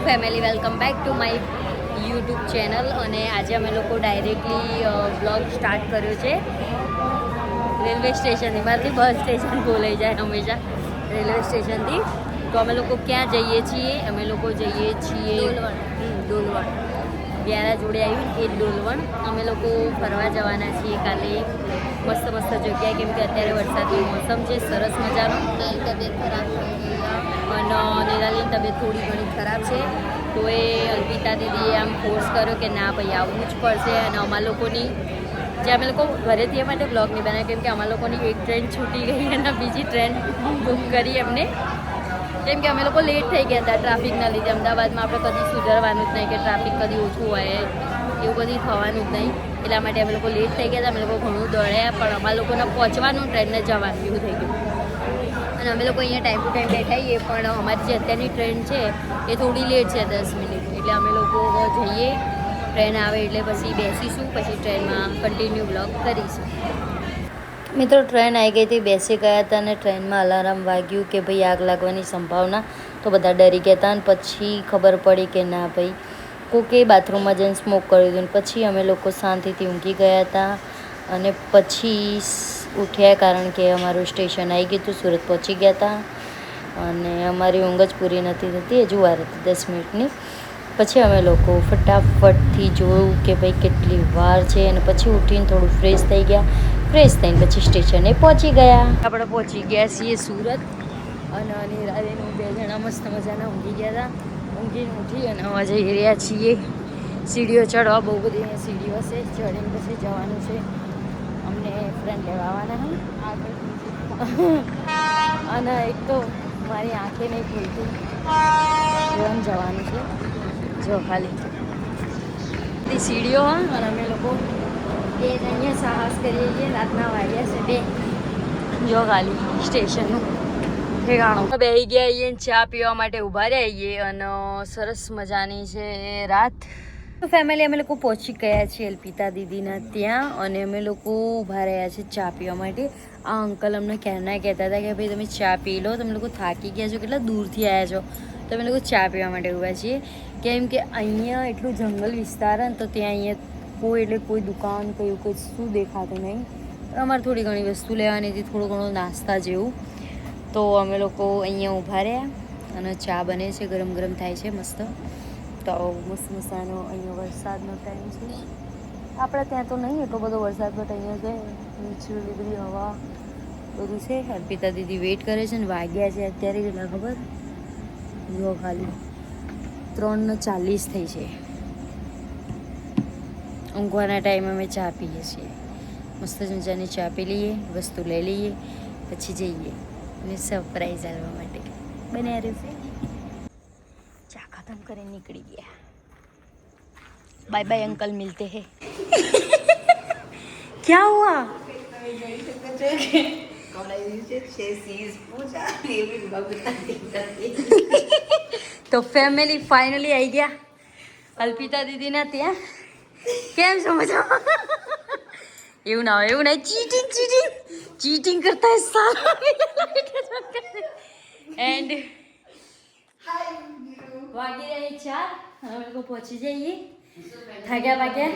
Family welcome back to my YouTube channel. અને આજે અમે લોકો ડાયરેક્ટલી બ્લોગ સ્ટાર્ટ કર્યો છે રેલવે સ્ટેશનથી. મારાથી બસ સ્ટેશન બોલાઈ જાય હંમેશા રેલવે સ્ટેશનથી. તો અમે લોકો ક્યાં જઈએ છીએ? અમે લોકો જઈએ છીએ ડોલવણ. વ્યારા જોડે આવ્યું એ ડોલવણ. અમે લોકો ફરવા જવાના છીએ કાલે મસ્ત મસ્ત જગ્યાએ, કેમ કે અત્યારે વરસાદની મોસમ છે સરસ મજાનો. તબિયત ખરાબ અને નિરાલીની તબિયત થોડી ઘણી ખરાબ છે, તો એ અલ્પિતા દીદીએ આમ ફોર્સ કર્યો કે ના ભાઈ આવવું જ પડશે. અને અમારા લોકોની જે અમે લોકો ઘરેથી એ માટે બ્લોગ નહીં બનાવ્યા, કેમ કે અમારા લોકોની એક ટ્રેન છૂટી ગઈ અને બીજી ટ્રેન બુક કરી એમને, કેમ કે અમે લોકો લેટ થઈ ગયા હતા ટ્રાફિકના લીધે. અમદાવાદમાં આપણે કદી સુધરવાનું જ નહીં કે ટ્રાફિક કદી ઓછું હોય, એવું કદી થવાનું જ નહીં. એટલા માટે અમે લોકો લેટ થઈ ગયા હતા. અમે લોકો ઘણું દોડ્યા, પણ અમારા લોકોને પહોંચવાનું ટ્રેનને જવાનું એવું થઈ ગયું. અને અમે લોકો અહીંયા ટાઈમ ટુ ટાઈમ બેઠાઈએ, પણ અમારી જે અત્યારની ટ્રેન છે એ થોડી લેટ છે 10 મિનિટ. એટલે અમે લોકો જઈએ, ટ્રેન આવે એટલે પછી બેસીશું, પછી ટ્રેનમાં કન્ટિન્યુ બ્લોગ કરીશું. મિત્રો ટ્રેન આવી ગઈ હતી, બેસી ગયા હતા અને ટ્રેનમાં અલાર્મ વાગ્યું કે ભાઈ આગ લાગવાની સંભાવના. તો બધા ડરી ગયા હતા. અને પછી ખબર પડી કે ના ભાઈ કોકે બાથરૂમમાં જઈને સ્મોક કર્યું હતું. પછી અમે લોકો શાંતિથી ઊંઘી ગયા હતા અને પછી ઉઠ્યા, કારણ કે અમારું સ્ટેશન આવી ગયું હતું, સુરત પહોંચી ગયા હતા. અને અમારી ઊંઘ જ પૂરી નથી થતી, હજુ વાર હતી 10 મિનિટની. પછી અમે લોકો ફટાફટથી જોયું કે ભાઈ કેટલી વાર છે, અને પછી ઉઠીને થોડું ફ્રેશ થઈ ગયા. ફ્રેશ થઈને પછી સ્ટેશને પહોંચી ગયા. આપણે પહોંચી ગયા છીએ સુરત. અને નિરાલીનું 2 જણા મસ્ત મજાના ઊંઘી ગયા હતા. ઊંઘીને ઉઠી અને હવે જઈ રહ્યા છીએ સીડીઓ ચડવા. બહુ બધી અહીંયા સીડીઓ છે, ચડીને પછી જવાનું છે. અમને ફ્રેન્ડ લેવા આવવાના હોય આગળ. અને એક તો મારી આંખે નહીં ખુલતી, જોન જવાનું છે. જો ખાલી સીડીઓ હોય. અને અમે લોકો 2 અહીંયા સાહસ કરીએ છીએ. રાતના વાગ્યા છે 2. જો ખાલી સ્ટેશનનું ઠેકાણું બેસી ગયા આવીએ, ચા પીવા માટે ઊભા રહીએ. અને સરસ મજાની છે રાત. તો ફેમિલી અમે લોકો પહોંચી ગયા છીએ અલ્પિતા દીદીના ત્યાં, અને અમે લોકો ઊભા રહ્યા છીએ ચા પીવા માટે. આ અંકલ અમને ક્યારના કહેતા હતા કે ભાઈ તમે ચા પી લો, તમે લોકો થાકી ગયા છો, કેટલા દૂરથી આવ્યા છો, તો અમે લોકો ચા પીવા માટે ઊભા છીએ. કેમ કે અહીંયા એટલું જંગલ વિસ્તાર ને, તો ત્યાં અહીંયા કોઈ એટલે કોઈ દુકાન કયું કોઈ શું દેખાતું નહીં. અમારે થોડી ઘણી વસ્તુ લેવાની હતી, થોડું ઘણું નાસ્તા જેવું. તો અમે લોકો અહીંયા ઊભા રહ્યા અને ચા બને છે, ગરમ ગરમ થાય છે મસ્ત. તો મસ્ત મસાનો અહીંયા વરસાદનો ટાઈમ છે. આપણે ત્યાં તો નહીં એટલો બધો વરસાદ, બટ અહીંયા છે નેચરલી બધી હવા બધું છે. અર્પિતા દીદી વેઇટ કરે છે. ને વાગ્યા છે અત્યારે કેટલા ખબર? જો ખાલી 3:40 થઈ છે. ઊંઘવાના ટાઈમે અમે ચા પીએ છીએ. મસ્ત મજાની ચા પી લઈએ, વસ્તુ લઈ લઈએ, પછી જઈએ અને સરપ્રાઈઝ આવવા માટે બન્યા રહેશે. ચા ખતમ કરીને નીકળી ગયા. बाय बाय अंकल, मिलते हैं. क्या हुआ? તો ફેમિલી ફાઇનલી આવી ગયા અલ્પિતા દીદીના ત્યાં. કેમ છો? મજામાં? એવું ના હોય, એવું નહીં. ચીટિંગ કરતા હે સારા. એન્ડ વાગી રહી 4. અમે લોકો પહોંચી જઈએ. થાક્યા પાક્યા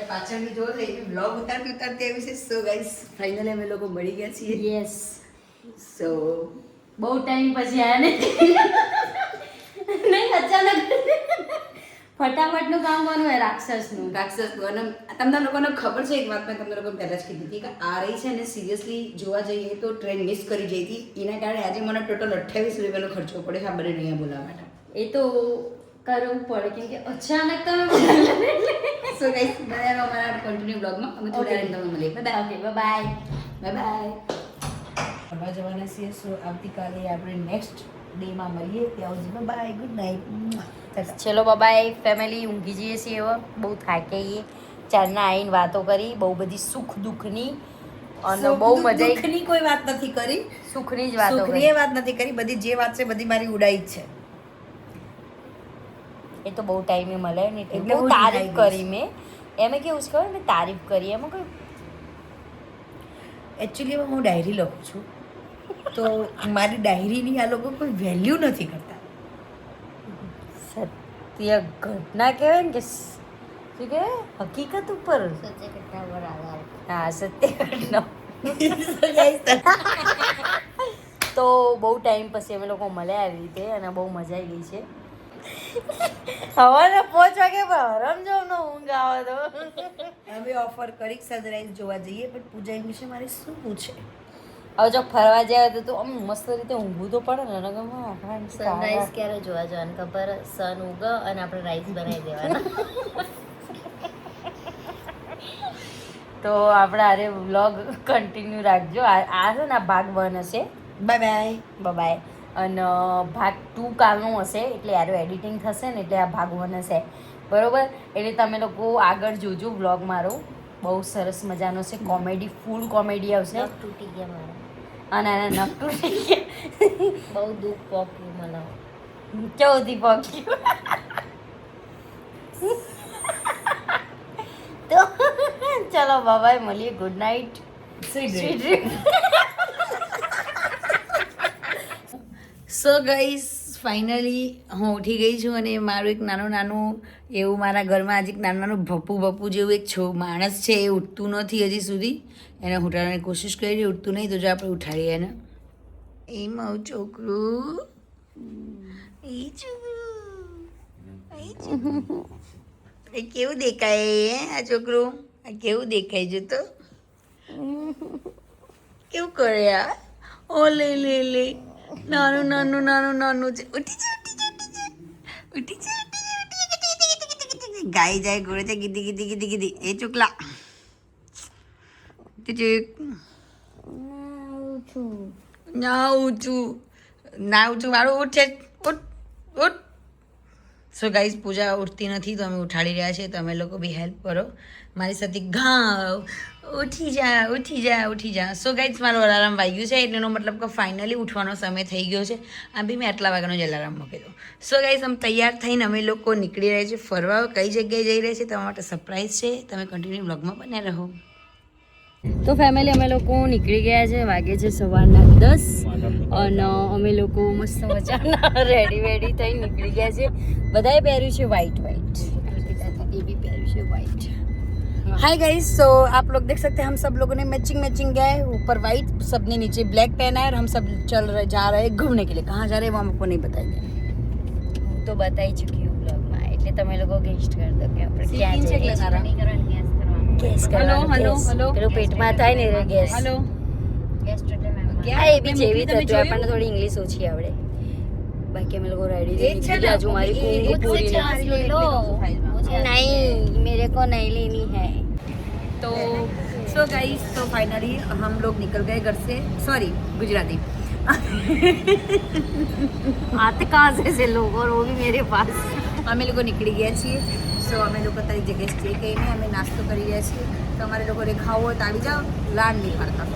પાછળની જો બ્લોગ ઉતારતી આવી છે. સો ગાઈસ ફાઇનલી અમે લોકો મળી ગયા છીએ. યસ. સો બહુ ટાઈમ પછી આયા ને નહીં, અચાનક ફટાફટનું કામ કોનું હોય? રાક્ષસનું. અને તમને લોકોને ખબર છે એક વાત મેં તમને લોકોને પહેલાં જ કીધી હતી કે આ રહી છે ને, સિરિયસલી જોવા જઈએ તો ટ્રેન મિસ કરી જઈ હતી. એના કારણે આજે મને ટોટલ 28 રૂપિયાનો ખર્ચો પડે છે આ બંને અહીંયા બોલાવવા માટે. એ તો કરવું પડે, કેમ કે અચાનક તમે સો ગાઈસ બધાનો અમારા કન્ટિન્યુ બ્લોગમાં અમે થોડા ટાઈમ તમને મળીએ. Bye okay bye bye. ફરવા જવાના છીએ. સો આવતીકાલે આપણે નેક્સ્ટ ડેમાં મળીએ. ત્યાં સુધી બાય, ગુડ નાઇટ. ચલો બાય ફેમિલી. ઊંઘી જઈએ છીએ હવે, બહુ થાકીએ. ચારના આવીને વાતો કરી, બહુ બધી સુખ દુઃખની, અને બહુ મજા. દુઃખની કોઈ વાત નથી કરી, સુખની જ વાતો કરી. સુખની વાત નથી કરી. બધી જે વાત છે બધી મારી ઉડાઈ જ છે. એ તો બહુ ટાઈમે મળે ને, એટલે બહુ તારીફ કરી મેં. એમાં કેવું છે ખબર? મેં તારીફ કરી. એમાં કોઈ એકચ્યુઅલી હું ડાયરી લખું છું તો મારી ડાયરીની આ લોકો કોઈ વેલ્યુ નથી કરતા. સત્ય ઘટના કહેવાય ને કે શું કહેવાય હકીકત ઉપર સચ્ચે ઘટના પર આધાર. હા સત્ય ઘટના. તો બહુ ટાઈમ પછી અમે લોકો મળ્યા આવી રીતે અને બહુ મજા આવી ગઈ છે. સવારે 5 વાગે હરમ જો નો ઊંઘ આવે તો હવે ઓફર કરી સનરાઈઝ જોવા જઈએ, પણ પૂજા વિશે મારે શું પૂછે? હવે જો ફરવા જાય તો આમ મસ્ત રીતે ઊંઘવું તો પડે ને સનરાઈઝ ક્યારે જોવા જવાનું ખબર? સન ઉગ અને આપણે રાઈસ બનાવી દેવાના. તો આપણે આરે વ્લોગ કન્ટિન્યુ રાખજો. આ છે ને આ ભાગ 1 હશે. Bye bye. અને ભાગ 2 કાલનું હશે, એટલે યાર એડિટિંગ થશે ને એટલે આ ભાગ 1 હશે, બરોબર? એટલે તમે લોકો આગળ જોજો વ્લોગ મારો. બહુ સરસ મજાનો છે, કોમેડી, ફૂલ કોમેડી આવશે. નખ તૂટી ગયા મારા. અને આના નખ તૂટી ગયા. બહુ દુઃખ પોક્યું મને. ચૌથી પગ્યું. તો ચલો બાય, મળીએ. Good night. Sweet dream. So guys, finally હું ઉઠી ગઈ છું અને મારું એક નાનું એવું મારા ઘરમાં આજે એક નાનું ભપ્પુ જેવું એક માણસ છે, એ ઉઠતું નથી હજી સુધી. એને ઉઠાડવાની કોશિશ કરી, ઉઠતું નહીં, તો જો આપણે ઉઠાડીએ એને. એ મારું છોકરું, એ કેવું દેખાય આ છોકરું? આ કેવું દેખાય છે? તો કેવું કરે આ? ઓ લે નાનું છે. ઉઠી જા. ગાય જાય ઘોડે છે, ગીધી. એ ચૂકલા ના ઊંચું વાળું ઉઠ. સો ગાઈસ, પૂજા ઉઠતી નથી તો અમે ઉઠાડી રહ્યા છીએ. તમે લોકો બી હેલ્પ કરો મારી સાથે. ઘાવ ઉઠી જા. સો ગાઈસ, મારો અલાર્મ વાગ્યું છે, એટલે એનો મતલબ કે ફાઇનલી ઉઠવાનો સમય થઈ ગયો છે. આમ બી મેં આટલા વાગ્યાનો જ અલાર્મ મૂકી દો. સો ગાઈસ, આમ તૈયાર થઈને અમે લોકો નીકળી રહ્યા છીએ ફરવા. કઈ જગ્યાએ જઈ રહ્યા છીએ તમારા માટે સરપ્રાઈઝ છે. તમે કન્ટિન્યુ બ્લોગમાં બન્યા રહો. તો ફેમિલી, અમે લોકો નીકળી ગયા છે. વાગે છે સવારના 10 અને અમે લોકો મસ્ત મજાના રેડી થઈ નીકળી ગયા છે. બધાએ પહેર્યું છે વ્હાઈટ. એ भी પહેર્યું છે વ્હાઈટ. हाय गाइस, सो आप लोग देख सकते हैं हम सब लोगों ने मैचिंग गए. ऊपर वाइट, सबने नीचे ब्लैक पहना है और हम सब जा रहे हैं घूमने के लिए. कहाँ जा रहे हैं वो हमको नहीं बताएंगे. હું તો બતાવી ચૂકી હું બ્લોગમાં, એટલે તમે લોકો ગેસ્ટ કરી દો કે આપણે ક્યાં જઈએ. નહીં કરવાનું, ગેસ કરવાનું. ગેસ કરવાનો. પેલું પેટમાં થાય ને એટલે ગેસ. ગેસ એટલે મેમ. હા, એ બી જેવી થતું, આપણને થોડી ઇંગ્લિશ ઓછી આવડે. બાકી અમે લોકો રેડી થઈ હજુ મારી ઊંઘ પૂરી नहीं, मेरे को नहीं लेनी है. तो सो गाइस, तो फाइनली हम लोग निकल गए घर से. सॉरी, गुजराती. आते कहाँ से लोग, और वो भी मेरे पास. અમે લોકો નીકળી ગયા છીએ. સો અમે લોકો તારી જગ્યાએ સ્ટે કરીને અમે નાસ્તો કરી રહ્યા છીએ. તો અમારે લોકોને ખાવું હોય તો આવી જાઓ, લાડ નહીં પાડતા.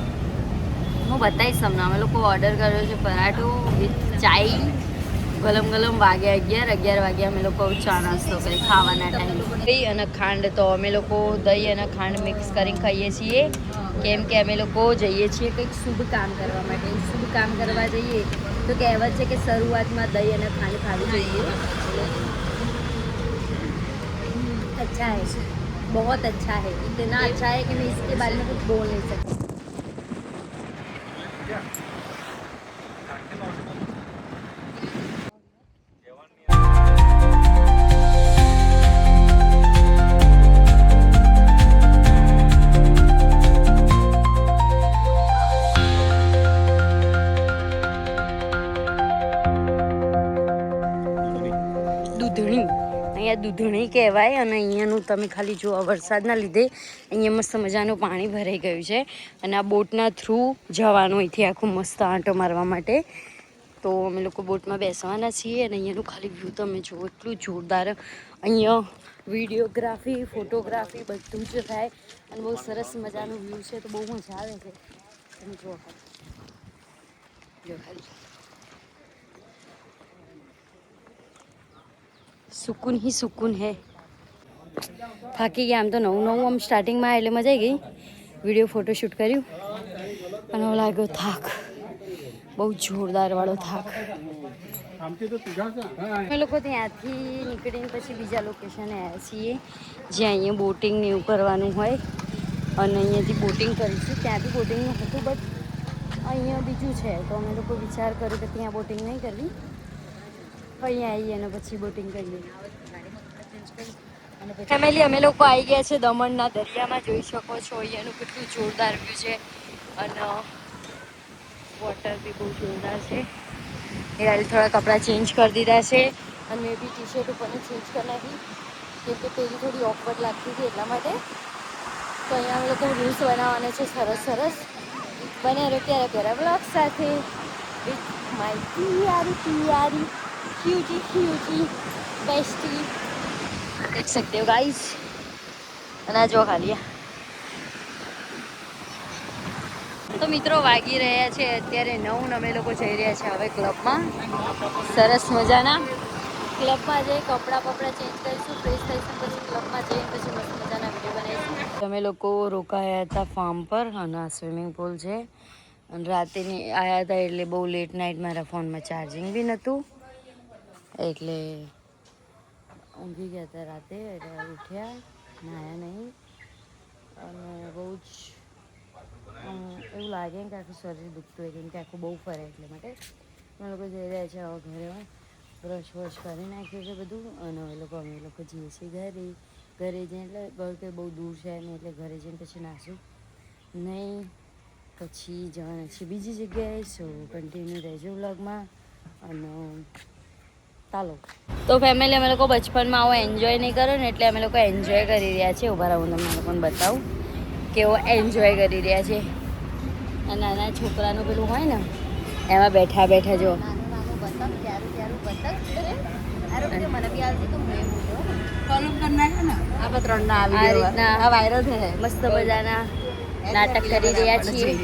હું બતાવીશ તમને. અમે લોકો ઓર્ડર કર્યો છે પરાઠો વિથ ચાય. ગલમ વાગે 11 વાગે અમે લોકો ચા નાસ્તો કરી ખાવાના ટાઈમ. દહીં અને ખાંડ, તો અમે લોકો દહીં અને ખાંડ મિક્સ કરીને ખાઈએ છીએ, કેમ કે અમે લોકો જઈએ છીએ કંઈક શુભ કામ કરવા માટે. શુભ કામ કરવા જઈએ તો કહેવત છે કે શરૂઆતમાં દહીં અને ખાંડ ખાવી જોઈએ. अच्छा है, बहुत अच्छा है. इतना अच्छा है कि मैं इसके बारे में कुछ बोल नहीं सकती. દૂધણી કહેવાય. અને અહીંયાનું તમે ખાલી જુઓ, વરસાદના લીધે અહીંયા મસ્ત મજાનું પાણી ભરાઈ ગયું છે અને આ બોટના થ્રુ જવાનું અહીંથી આખું મસ્ત આંટો મારવા માટે. તો અમે લોકો બોટમાં બેસવાના છીએ અને અહીંયાનું ખાલી વ્યૂ તમે જુઓ, એટલું જોરદાર. અહીંયા વિડીયોગ્રાફી, ફોટોગ્રાફી બધું જ થાય અને બહુ સરસ મજાનું વ્યૂ છે. તો બહુ મજા આવે છે. તમે જુઓ ખાલી સુકૂન હી સુકૂન હે. થાકી ગયા આમ તો. નવું આમ સ્ટાર્ટિંગમાં એટલે મજા આવી ગઈ. વિડીયો ફોટોશૂટ કર્યું અને લાગ્યો થાક. બહુ જોરદાર વાળો થાક. અમે લોકો ત્યાંથી નીકળીને પછી બીજા લોકેશને આવ્યા છીએ જ્યાં અહીંયા બોટિંગ ને એવું કરવાનું હોય અને અહીંયાથી બોટિંગ કરીશું. ત્યાં બી બોટિંગનું હતું બટ અહીંયા બીજું છે તો અમે લોકો વિચાર કર્યો કે ત્યાં બોટિંગ નહીં કરવી, અહીંયા આવીએ અને પછી બોટિંગ કરીએ. ફેમિલી અમે લોકો આવી ગયા છે દમણના દરિયામાં. જોઈ શકો છો અહીંયાનું કેટલું જોરદાર વ્યૂ છે અને વોટર બી બહુ જોરદાર છે. હિરાલી થોડા કપડાં ચેન્જ કરી દીધા છે અને મેં બી ટી શર્ટ ઉપરની ચેન્જ કરી નાખી કેમ કે પેલી થોડી ઓકવર્ડ લાગતી હતી એટલા માટે. તો અહીંયા અમે લોકો રીલ્સ બનાવવાના છે સરસ સરસ. બને રહ્યો ત્યારે પ્યારા બ્લોગ સાથે વિથ માય પિયારી ક્યુટી બેસ્ટી દેખ सकते हो गाइस. અને આ જો ખાલી તો મિત્રો વાગી રહ્યા છે અત્યારે 9 ને અમે લોકો જઈ રહ્યા છે હવે ક્લબમાં. સરસ મજાના ક્લબમાં જઈ કપડાં ચેન્જ કરીશું, ફ્રેશ થઈશું, પછી ક્લબમાં જઈને પછી મસ્ત મજાના વિડીયો બનાવીશું. અમે લોકો રોકાયા હતા ફાર્મ પર અને આ સ્વિમિંગ પુલ છે અને રાતેની આવ્યા હતા એટલે બહુ લેટ નાઇટ મારા ફોનમાં ચાર્જિંગ બી નહોતું એટલે ઊંઘી ગયા હતા રાતે. એટલે ઉઠ્યા, નાયા નહીં અને બહુ જ એવું લાગે કે આખું શરીર દુખતું હોય કેમ કે આખું બહુ ફરે એટલે માટે અમે લોકો જઈ રહ્યા છે હવે ઘરે. બ્રશ વશ કરી નાખ્યું છે બધું અને અમે લોકો જઈએ છીએ ઘરે જઈને એટલે ઘર કંઈ બહુ દૂર છે ને એટલે ઘરે જઈને પછી નાશું નહીં, પછી જવાના છીએ બીજી જગ્યાએ. સો કન્ટિન્યુ રહેજો વ્લોગમાં અને ચાલો. તો ફેમિલી અમે લોકો બચપનમાં આવો એન્જોય નહીં કરો ને એટલે અમે લોકો એન્જોય કરી રહ્યા છીએ. ઉભા રહું તમને લોકોને બતાવું કેવો એન્જોય કરી રહ્યા છે. નાના છોકરાનું પેલું હોય ને એમાં બેઠા બેઠા જો આ રીતના વાયરલ થાય મસ્ત મજાના નાટક કરી રહ્યા છીએ.